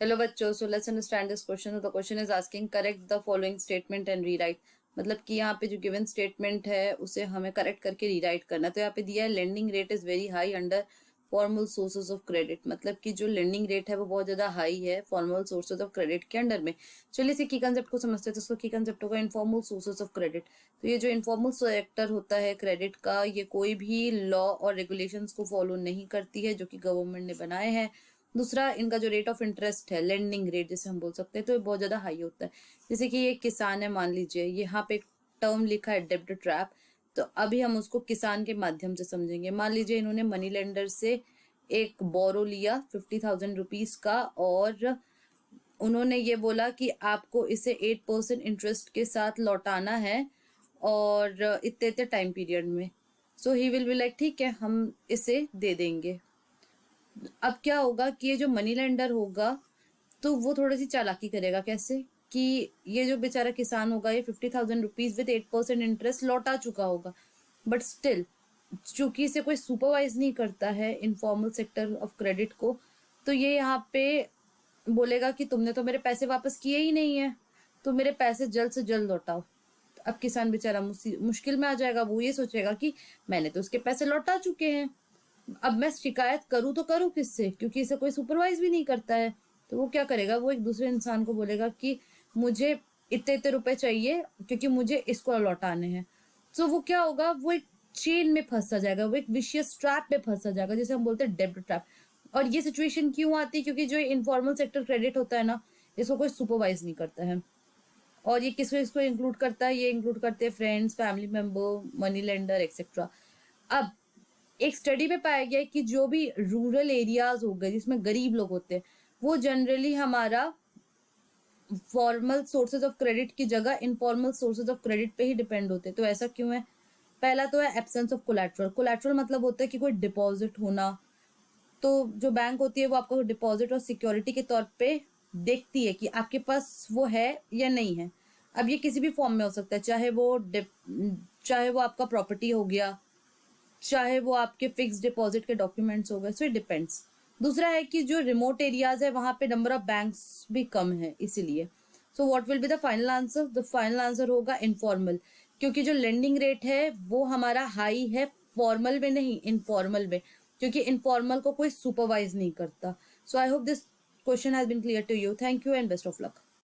Hello बच्चों, so let's understand this question. So the question is asking correct the following statement and rewrite. मतलब कि यहाँ पे जो गिवन स्टेटमेंट है उसे हमें करेक्ट करके रीराइट करना। तो यहाँ पे दिया है lending rate is very high under formal sources of credit. मतलब कि जो लेंडिंग रेट है वो बहुत ज्यादा हाई है फॉर्मल सोर्सेज ऑफ क्रेडिट के अंडर में। चलिए इसे की कंसेप्ट को समझते हैं। तो उसका की कंसेप्ट होगा इनफॉर्मल सोर्सेज ऑफ क्रेडिट। तो ये जो इनफॉर्मल सेक्टर होता है क्रेडिट का, ये कोई भी लॉ और रेगुलेशंस को फॉलो नहीं करती है जो कि गवर्नमेंट ने बनाए हैं। दूसरा, इनका जो रेट ऑफ इंटरेस्ट है, लेंडिंग रेट जिसे हम बोल सकते हैं, तो ये बहुत ज्यादा हाई होता है। जैसे कि ये किसान है, मान लीजिए यहाँ पे एक टर्म लिखा है डेब्ट ट्रैप। तो अभी हम उसको किसान के माध्यम से समझेंगे। मान लीजिए इन्होंने मनी लेंडर से एक बोरो लिया 50,000 रुपीज का, और उन्होंने ये बोला कि आपको इसे 8% इंटरेस्ट के साथ लौटाना है और इतने इतने टाइम पीरियड में। सो ही विल बी लाइक ठीक है, हम इसे दे देंगे। अब क्या होगा कि ये जो मनी लेंडर होगा तो वो थोड़ी सी चालाकी करेगा। कैसे कि ये जो बेचारा किसान होगा ये 50,000 रुपीज विद 8% इंटरेस्ट लौटा चुका होगा, बट स्टिल चूंकि इसे कोई सुपरवाइज नहीं करता है इनफॉर्मल सेक्टर ऑफ क्रेडिट को, तो ये यहाँ पे बोलेगा कि तुमने तो मेरे पैसे वापस किए ही नहीं है, तो मेरे पैसे जल्द से जल्द लौटाओ। अब किसान बेचारा मुश्किल में आ जाएगा। वो ये सोचेगा कि मैंने तो उसके पैसे लौटा चुके हैं, अब मैं शिकायत करूं तो करूं किससे, क्योंकि इसे कोई सुपरवाइज भी नहीं करता है। तो वो क्या करेगा, वो एक दूसरे इंसान को बोलेगा कि मुझे इतने इतने रुपए चाहिए क्योंकि मुझे इसको लौटाने हैं। तो वो क्या होगा, वो एक चेन में फंसा जाएगा, वो एक विशियस ट्रैप में फंसा जाएगा जिसे हम बोलते हैं डेब्ट ट्रैप। और ये सिचुएशन क्यों आती है, क्योंकि जो इनफॉर्मल सेक्टर क्रेडिट होता है ना, इसको कोई सुपरवाइज नहीं करता है। और ये किसको इसको इंक्लूड करता है, ये इंक्लूड करते हैं friends, family member, money lender etcetera. अब एक स्टडी में पाया गया है कि जो भी रूरल एरियाज हो गए जिसमें गरीब लोग होते हैं, वो जनरली हमारा फॉर्मल सोर्सेज ऑफ क्रेडिट की जगह इनफॉर्मल सोर्सेज ऑफ क्रेडिट पे ही डिपेंड होते हैं। तो ऐसा क्यों है? पहला तो है एब्सेंस ऑफ कोलैटरल। कोलैटरल मतलब होता है कि कोई डिपॉजिट होना। तो जो बैंक होती है वो आपको डिपॉजिट और सिक्योरिटी के तौर पे देखती है कि आपके पास वो है या नहीं है। अब ये किसी भी फॉर्म में हो सकता है, चाहे वो आपका प्रॉपर्टी हो गया, चाहे वो आपके फिक्स डिपॉजिट के डॉक्यूमेंट्स हो गए। So it depends. दूसरा है कि जो रिमोट एरियाज है वहां पे नंबर ऑफ बैंक्स भी कम है, इसीलिए। So what will be the final answer? The final answer होगा इनफॉर्मल, क्योंकि जो लेंडिंग रेट है वो हमारा हाई है फॉर्मल में नहीं, इनफॉर्मल में, क्योंकि इनफॉर्मल को कोई सुपरवाइज नहीं करता। So I hope this question has been clear to you. Thank you and best of luck.